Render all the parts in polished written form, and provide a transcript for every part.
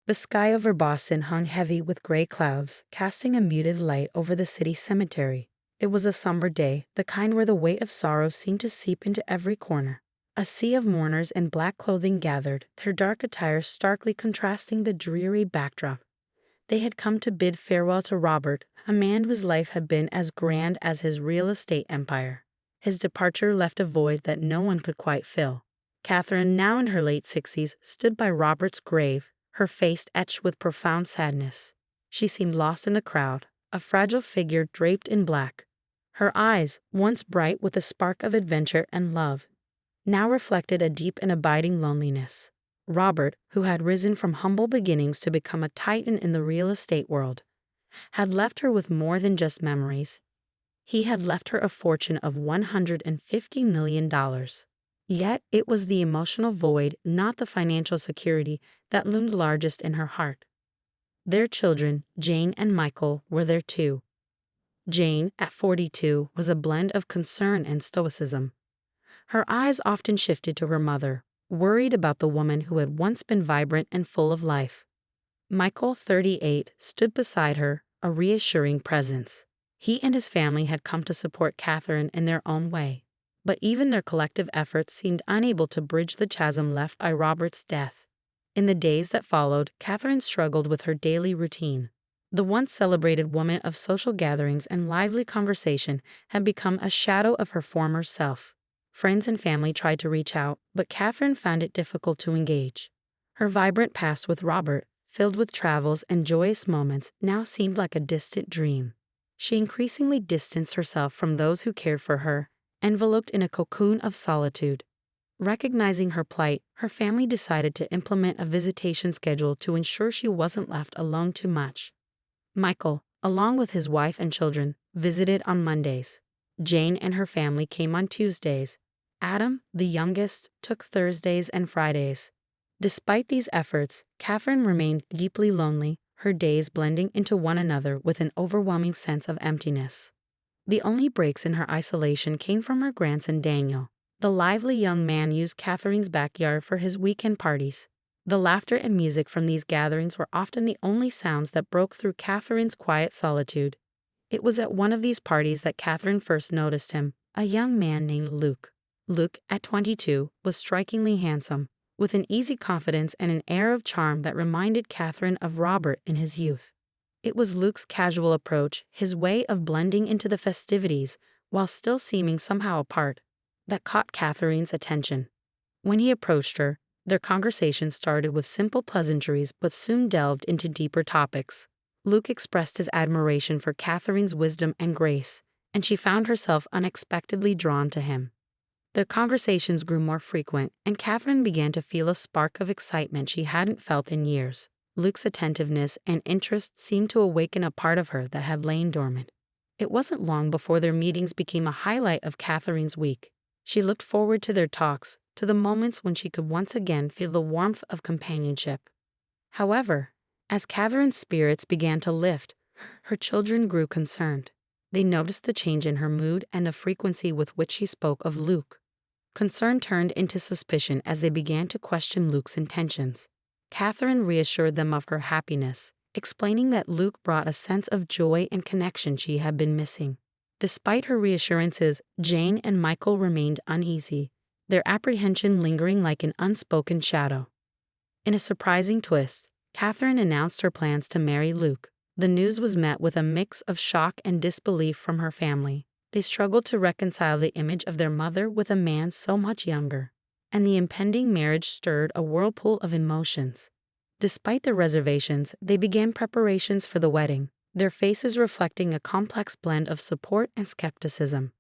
The sky over Boston hung heavy with gray clouds, casting a muted light over the city cemetery. It was a somber day, the kind where the weight of sorrow seemed to seep into every corner. A sea of mourners in black clothing gathered, their dark attire starkly contrasting the dreary backdrop. They had come to bid farewell to Robert, a man whose life had been as grand as his real estate empire. His departure left a void that no one could quite fill. Catherine, now in her late 60s, stood by Robert's grave, her face etched with profound sadness. She seemed lost in the crowd, a fragile figure draped in black. Her eyes, once bright with a spark of adventure and love, now reflected a deep and abiding loneliness. Robert, who had risen from humble beginnings to become a titan in the real estate world, had left her with more than just memories. He had left her a fortune of $150 million. Yet it was the emotional void, not the financial security, that loomed largest in her heart. Their children, Jane and Michael, were there too. Jane, at 42, was a blend of concern and stoicism. Her eyes often shifted to her mother, worried about the woman who had once been vibrant and full of life. Michael, 38, stood beside her, a reassuring presence. He and his family had come to support Catherine in their own way, but even their collective efforts seemed unable to bridge the chasm left by Robert's death. In the days that followed, Catherine struggled with her daily routine. The once celebrated woman of social gatherings and lively conversation had become a shadow of her former self. Friends and family tried to reach out, but Catherine found it difficult to engage. Her vibrant past with Robert, filled with travels and joyous moments, now seemed like a distant dream. She increasingly distanced herself from those who cared for her, enveloped in a cocoon of solitude. Recognizing her plight, her family decided to implement a visitation schedule to ensure she wasn't left alone too much. Michael, along with his wife and children, visited on Mondays. Jane and her family came on Tuesdays. Adam, the youngest, took Thursdays and Fridays. Despite these efforts, Catherine remained deeply lonely, her days blending into one another with an overwhelming sense of emptiness. The only breaks in her isolation came from her grandson Daniel. The lively young man used Catherine's backyard for his weekend parties. The laughter and music from these gatherings were often the only sounds that broke through Catherine's quiet solitude. It was at one of these parties that Catherine first noticed him, a young man named Luke. Luke, at 22, was strikingly handsome, with an easy confidence and an air of charm that reminded Catherine of Robert in his youth. It was Luke's casual approach, his way of blending into the festivities while still seeming somehow apart, that caught Catherine's attention. When he approached her, their conversation started with simple pleasantries but soon delved into deeper topics. Luke expressed his admiration for Catherine's wisdom and grace, and she found herself unexpectedly drawn to him. Their conversations grew more frequent, and Catherine began to feel a spark of excitement she hadn't felt in years. Luke's attentiveness and interest seemed to awaken a part of her that had lain dormant. It wasn't long before their meetings became a highlight of Catherine's week. She looked forward to their talks, to the moments when she could once again feel the warmth of companionship. However, as Catherine's spirits began to lift, her children grew concerned. They noticed the change in her mood and the frequency with which she spoke of Luke. Concern turned into suspicion as they began to question Luke's intentions. Catherine reassured them of her happiness, explaining that Luke brought a sense of joy and connection she had been missing. Despite her reassurances, Jane and Michael remained uneasy, their apprehension lingering like an unspoken shadow. In a surprising twist, Catherine announced her plans to marry Luke. The news was met with a mix of shock and disbelief from her family. They struggled to reconcile the image of their mother with a man so much younger, and the impending marriage stirred a whirlpool of emotions. Despite their reservations, they began preparations for the wedding, their faces reflecting a complex blend of support and skepticism.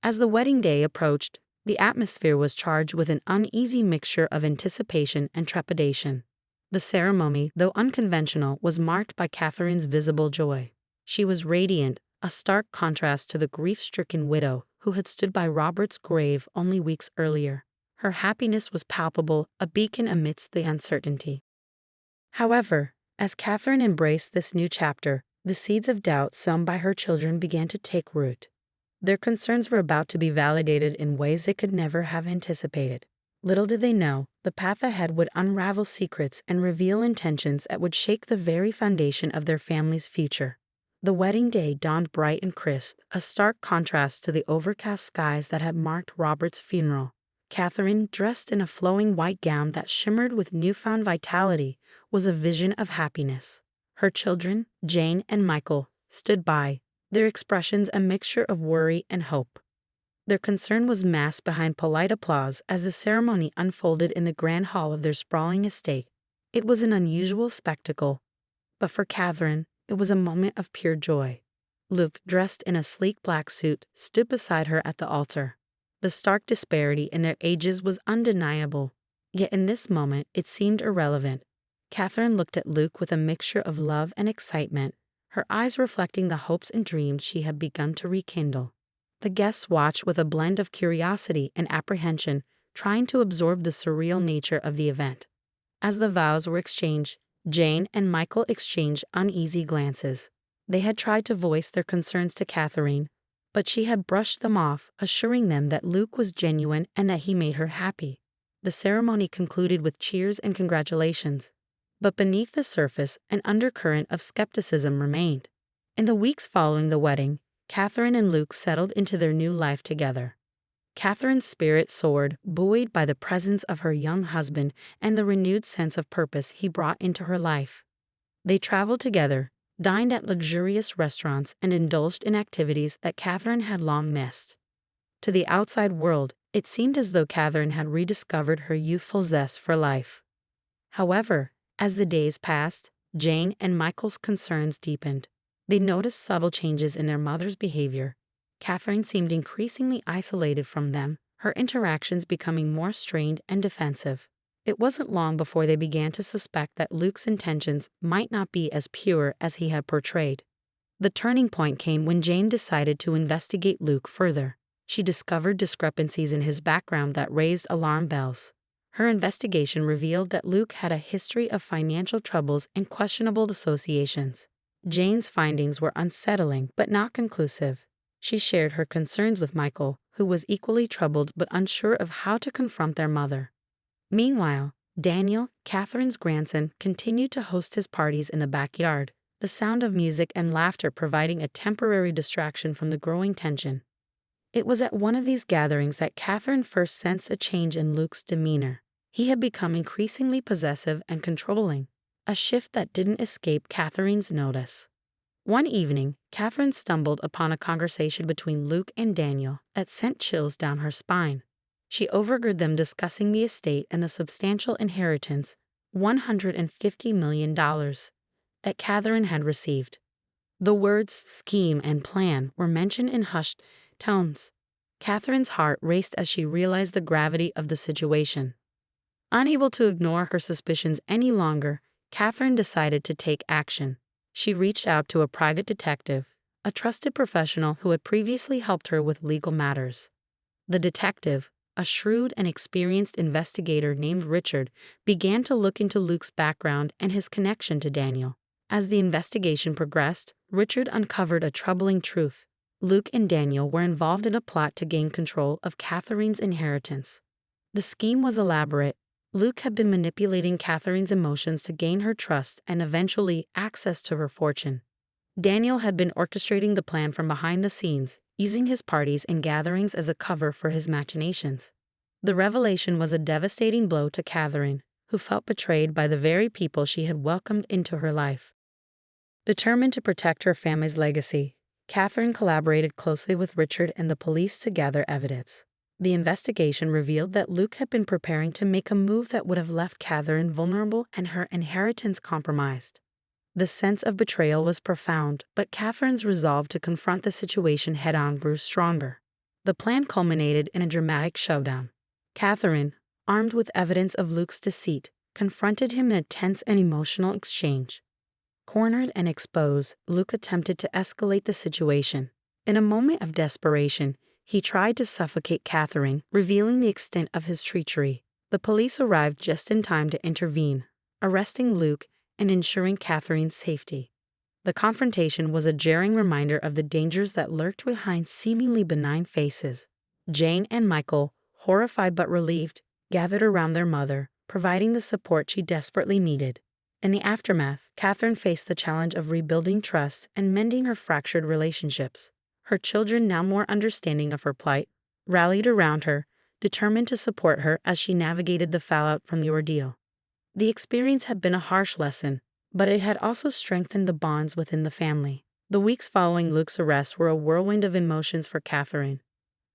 As the wedding day approached, the atmosphere was charged with an uneasy mixture of anticipation and trepidation. The ceremony, though unconventional, was marked by Catherine's visible joy. She was radiant, a stark contrast to the grief-stricken widow who had stood by Robert's grave only weeks earlier. Her happiness was palpable, a beacon amidst the uncertainty. However, as Catherine embraced this new chapter, the seeds of doubt sown by her children began to take root. Their concerns were about to be validated in ways they could never have anticipated. Little did they know, the path ahead would unravel secrets and reveal intentions that would shake the very foundation of their family's future. The wedding day dawned bright and crisp, a stark contrast to the overcast skies that had marked Robert's funeral. Catherine, dressed in a flowing white gown that shimmered with newfound vitality, was a vision of happiness. Her children, Jane and Michael, stood by, their expressions a mixture of worry and hope. Their concern was masked behind polite applause as the ceremony unfolded in the grand hall of their sprawling estate. It was an unusual spectacle, but for Catherine, it was a moment of pure joy. Luke, dressed in a sleek black suit, stood beside her at the altar. The stark disparity in their ages was undeniable, yet in this moment it seemed irrelevant. Catherine looked at Luke with a mixture of love and excitement, her eyes reflecting the hopes and dreams she had begun to rekindle. The guests watched with a blend of curiosity and apprehension, trying to absorb the surreal nature of the event. As the vows were exchanged, Jane and Michael exchanged uneasy glances. They had tried to voice their concerns to Catherine, but she had brushed them off, assuring them that Luke was genuine and that he made her happy. The ceremony concluded with cheers and congratulations, but beneath the surface, an undercurrent of skepticism remained. In the weeks following the wedding, Catherine and Luke settled into their new life together. Catherine's spirit soared, buoyed by the presence of her young husband and the renewed sense of purpose he brought into her life. They traveled together, dined at luxurious restaurants, and indulged in activities that Catherine had long missed. To the outside world, it seemed as though Catherine had rediscovered her youthful zest for life. However, as the days passed, Jane and Michael's concerns deepened. They noticed subtle changes in their mother's behavior. Catherine seemed increasingly isolated from them, her interactions becoming more strained and defensive. It wasn't long before they began to suspect that Luke's intentions might not be as pure as he had portrayed. The turning point came when Jane decided to investigate Luke further. She discovered discrepancies in his background that raised alarm bells. Her investigation revealed that Luke had a history of financial troubles and questionable associations. Jane's findings were unsettling but not conclusive. She shared her concerns with Michael, who was equally troubled but unsure of how to confront their mother. Meanwhile, Daniel, Catherine's grandson, continued to host his parties in the backyard, the sound of music and laughter providing a temporary distraction from the growing tension. It was at one of these gatherings that Catherine first sensed a change in Luke's demeanor. He had become increasingly possessive and controlling, a shift that didn't escape Catherine's notice. One evening, Catherine stumbled upon a conversation between Luke and Daniel that sent chills down her spine. She overheard them discussing the estate and the substantial inheritance, $150 million, that Catherine had received. The words scheme and plan were mentioned in hushed tones. Catherine's heart raced as she realized the gravity of the situation. Unable to ignore her suspicions any longer, Catherine decided to take action. She reached out to a private detective, a trusted professional who had previously helped her with legal matters. The detective, a shrewd and experienced investigator named Richard, began to look into Luke's background and his connection to Daniel. As the investigation progressed, Richard uncovered a troubling truth. Luke and Daniel were involved in a plot to gain control of Catherine's inheritance. The scheme was elaborate. Luke had been manipulating Catherine's emotions to gain her trust and eventually access to her fortune. Daniel had been orchestrating the plan from behind the scenes, using his parties and gatherings as a cover for his machinations. The revelation was a devastating blow to Catherine, who felt betrayed by the very people she had welcomed into her life. Determined to protect her family's legacy, Catherine collaborated closely with Richard and the police to gather evidence. The investigation revealed that Luke had been preparing to make a move that would have left Catherine vulnerable and her inheritance compromised. The sense of betrayal was profound, but Catherine's resolve to confront the situation head-on grew stronger. The plan culminated in a dramatic showdown. Catherine, armed with evidence of Luke's deceit, confronted him in a tense and emotional exchange. Cornered and exposed, Luke attempted to escalate the situation. In a moment of desperation, he tried to suffocate Catherine, revealing the extent of his treachery. The police arrived just in time to intervene, arresting Luke and ensuring Catherine's safety. The confrontation was a jarring reminder of the dangers that lurked behind seemingly benign faces. Jane and Michael, horrified but relieved, gathered around their mother, providing the support she desperately needed. In the aftermath, Catherine faced the challenge of rebuilding trust and mending her fractured relationships. Her children, now more understanding of her plight, rallied around her, determined to support her as she navigated the fallout from the ordeal. The experience had been a harsh lesson, but it had also strengthened the bonds within the family. The weeks following Luke's arrest were a whirlwind of emotions for Catherine.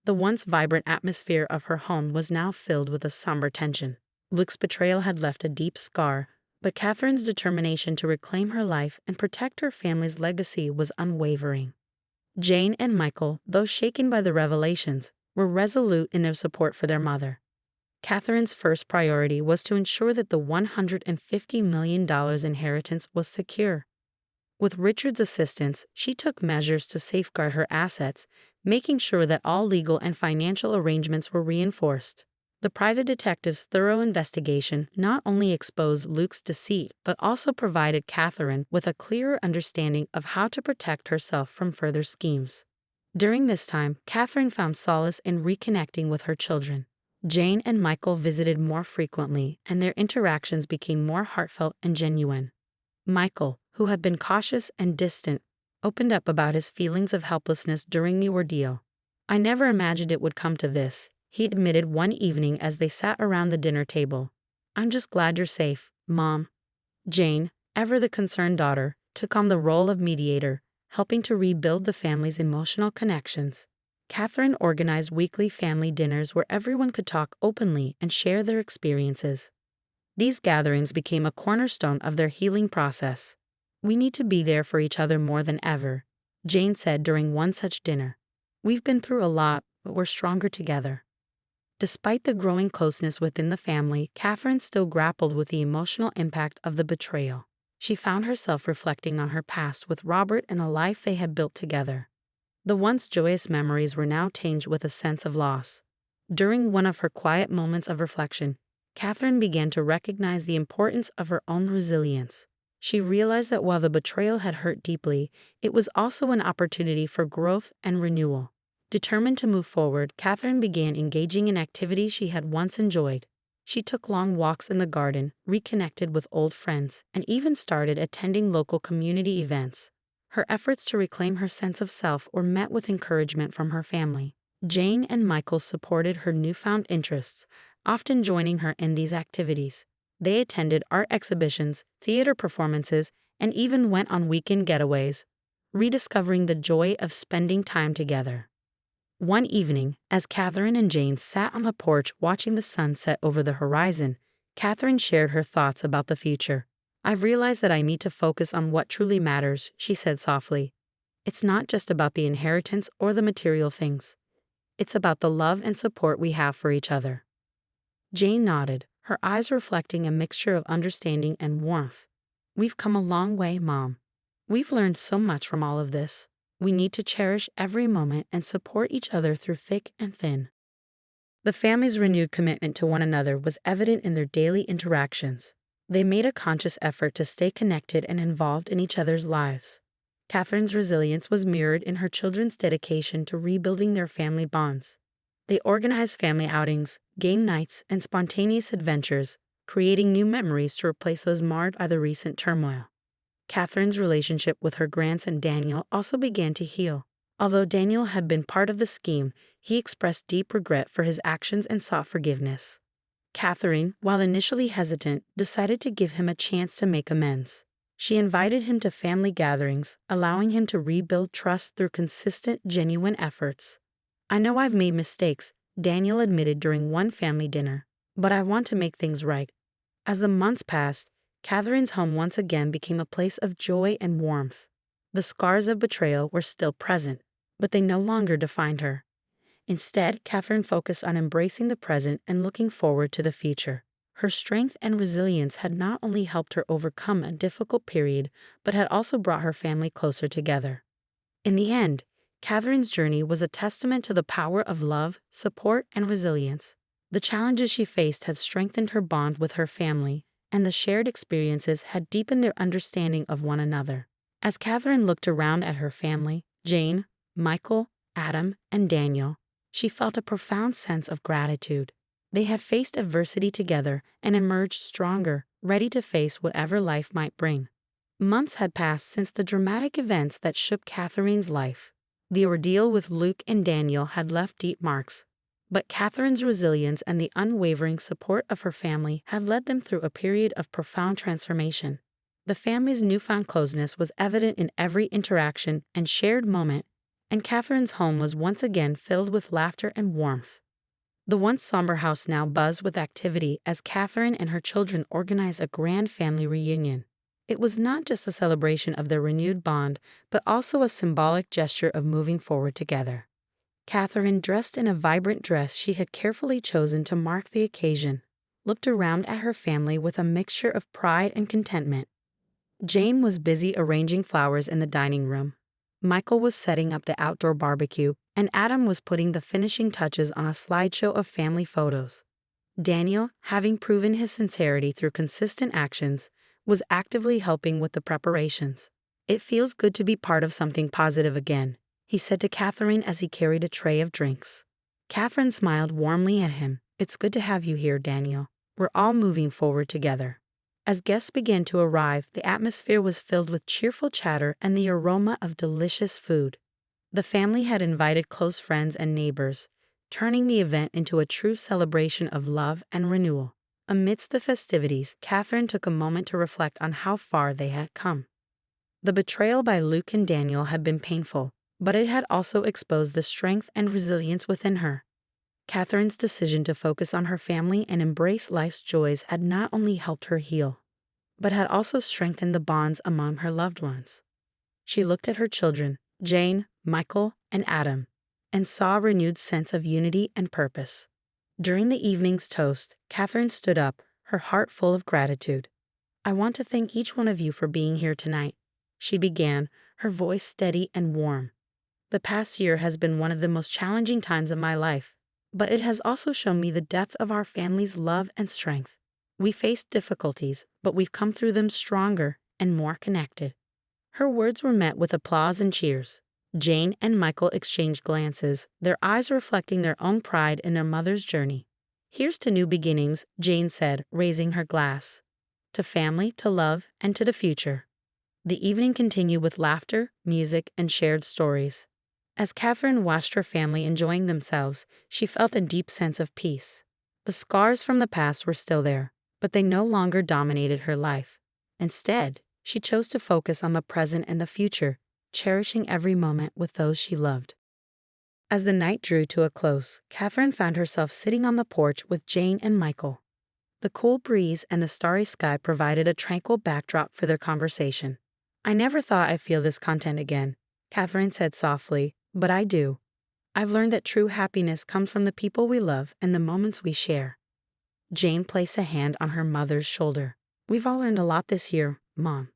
The once vibrant atmosphere of her home was now filled with a somber tension. Luke's betrayal had left a deep scar, but Catherine's determination to reclaim her life and protect her family's legacy was unwavering. Jane and Michael, though shaken by the revelations, were resolute in their support for their mother. Catherine's first priority was to ensure that the $150 million inheritance was secure. With Richard's assistance, she took measures to safeguard her assets, making sure that all legal and financial arrangements were reinforced. The private detective's thorough investigation not only exposed Luke's deceit but also provided Catherine with a clearer understanding of how to protect herself from further schemes. During this time, Catherine found solace in reconnecting with her children. Jane and Michael visited more frequently, and their interactions became more heartfelt and genuine. Michael, who had been cautious and distant, opened up about his feelings of helplessness during the ordeal. "I never imagined it would come to this," he admitted one evening as they sat around the dinner table. "I'm just glad you're safe, Mom." Jane, ever the concerned daughter, took on the role of mediator, helping to rebuild the family's emotional connections. Catherine organized weekly family dinners where everyone could talk openly and share their experiences. These gatherings became a cornerstone of their healing process. "We need to be there for each other more than ever," Jane said during one such dinner. "We've been through a lot, but we're stronger together." Despite the growing closeness within the family, Catherine still grappled with the emotional impact of the betrayal. She found herself reflecting on her past with Robert and the life they had built together. The once joyous memories were now tinged with a sense of loss. During one of her quiet moments of reflection, Catherine began to recognize the importance of her own resilience. She realized that while the betrayal had hurt deeply, it was also an opportunity for growth and renewal. Determined to move forward, Catherine began engaging in activities she had once enjoyed. She took long walks in the garden, reconnected with old friends, and even started attending local community events. Her efforts to reclaim her sense of self were met with encouragement from her family. Jane and Michael supported her newfound interests, often joining her in these activities. They attended art exhibitions, theater performances, and even went on weekend getaways, rediscovering the joy of spending time together. One evening, as Catherine and Jane sat on the porch watching the sun set over the horizon, Catherine shared her thoughts about the future. "I've realized that I need to focus on what truly matters," she said softly. "It's not just about the inheritance or the material things. It's about the love and support we have for each other." Jane nodded, her eyes reflecting a mixture of understanding and warmth. "We've come a long way, Mom. We've learned so much from all of this. We need to cherish every moment and support each other through thick and thin." The family's renewed commitment to one another was evident in their daily interactions. They made a conscious effort to stay connected and involved in each other's lives. Catherine's resilience was mirrored in her children's dedication to rebuilding their family bonds. They organized family outings, game nights, and spontaneous adventures, creating new memories to replace those marred by the recent turmoil. Catherine's relationship with her grandson Daniel also began to heal. Although Daniel had been part of the scheme, he expressed deep regret for his actions and sought forgiveness. Catherine, while initially hesitant, decided to give him a chance to make amends. She invited him to family gatherings, allowing him to rebuild trust through consistent, genuine efforts. "I know I've made mistakes," Daniel admitted during one family dinner, "but I want to make things right." As the months passed, Catherine's home once again became a place of joy and warmth. The scars of betrayal were still present, but they no longer defined her. Instead, Catherine focused on embracing the present and looking forward to the future. Her strength and resilience had not only helped her overcome a difficult period, but had also brought her family closer together. In the end, Catherine's journey was a testament to the power of love, support, and resilience. The challenges she faced had strengthened her bond with her family, and the shared experiences had deepened their understanding of one another. As Catherine looked around at her family, Jane, Michael, Adam, and Daniel, she felt a profound sense of gratitude. They had faced adversity together and emerged stronger, ready to face whatever life might bring. Months had passed since the dramatic events that shook Catherine's life. The ordeal with Luke and Daniel had left deep marks, but Catherine's resilience and the unwavering support of her family had led them through a period of profound transformation. The family's newfound closeness was evident in every interaction and shared moment, and Catherine's home was once again filled with laughter and warmth. The once somber house now buzzed with activity as Catherine and her children organized a grand family reunion. It was not just a celebration of their renewed bond, but also a symbolic gesture of moving forward together. Catherine, dressed in a vibrant dress she had carefully chosen to mark the occasion, looked around at her family with a mixture of pride and contentment. Jane was busy arranging flowers in the dining room. Michael was setting up the outdoor barbecue, and Adam was putting the finishing touches on a slideshow of family photos. Daniel, having proven his sincerity through consistent actions, was actively helping with the preparations. "It feels good to be part of something positive again," he said to Catherine as he carried a tray of drinks. Catherine smiled warmly at him. "It's good to have you here, Daniel. We're all moving forward together." As guests began to arrive, the atmosphere was filled with cheerful chatter and the aroma of delicious food. The family had invited close friends and neighbors, turning the event into a true celebration of love and renewal. Amidst the festivities, Catherine took a moment to reflect on how far they had come. The betrayal by Luke and Daniel had been painful, but it had also exposed the strength and resilience within her. Catherine's decision to focus on her family and embrace life's joys had not only helped her heal, but had also strengthened the bonds among her loved ones. She looked at her children, Jane, Michael, and Adam, and saw a renewed sense of unity and purpose. During the evening's toast, Catherine stood up, her heart full of gratitude. "I want to thank each one of you for being here tonight," she began, her voice steady and warm. "The past year has been one of the most challenging times of my life, but it has also shown me the depth of our family's love and strength. We faced difficulties, but we've come through them stronger and more connected." Her words were met with applause and cheers. Jane and Michael exchanged glances, their eyes reflecting their own pride in their mother's journey. "Here's to new beginnings," Jane said, raising her glass. "To family, to love, and to the future." The evening continued with laughter, music, and shared stories. As Catherine watched her family enjoying themselves, she felt a deep sense of peace. The scars from the past were still there, but they no longer dominated her life. Instead, she chose to focus on the present and the future, cherishing every moment with those she loved. As the night drew to a close, Catherine found herself sitting on the porch with Jane and Michael. The cool breeze and the starry sky provided a tranquil backdrop for their conversation. "I never thought I'd feel this content again," Catherine said softly, "but I do. I've learned that true happiness comes from the people we love and the moments we share." Jane placed a hand on her mother's shoulder. "We've all learned a lot this year, Mom.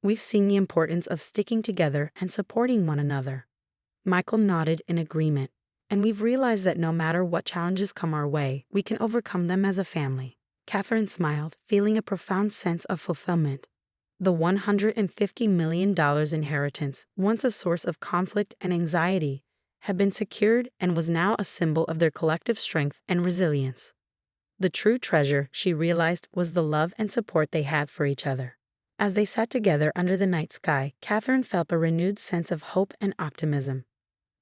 We've seen the importance of sticking together and supporting one another." Michael nodded in agreement. "And we've realized that no matter what challenges come our way, we can overcome them as a family." Catherine smiled, feeling a profound sense of fulfillment. The $150 million inheritance, once a source of conflict and anxiety, had been secured and was now a symbol of their collective strength and resilience. The true treasure, she realized, was the love and support they had for each other. As they sat together under the night sky, Catherine felt a renewed sense of hope and optimism.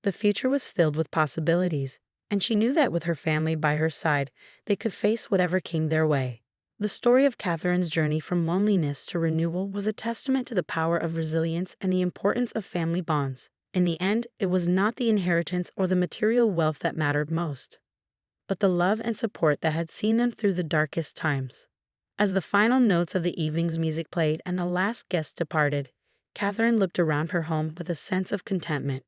The future was filled with possibilities, and she knew that with her family by her side, they could face whatever came their way. The story of Catherine's journey from loneliness to renewal was a testament to the power of resilience and the importance of family bonds. In the end, it was not the inheritance or the material wealth that mattered most, but the love and support that had seen them through the darkest times. As the final notes of the evening's music played and the last guest departed, Catherine looked around her home with a sense of contentment.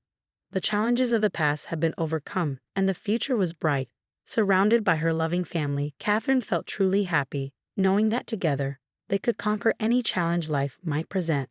The challenges of the past had been overcome, and the future was bright. Surrounded by her loving family, Catherine felt truly happy, knowing that together, they could conquer any challenge life might present.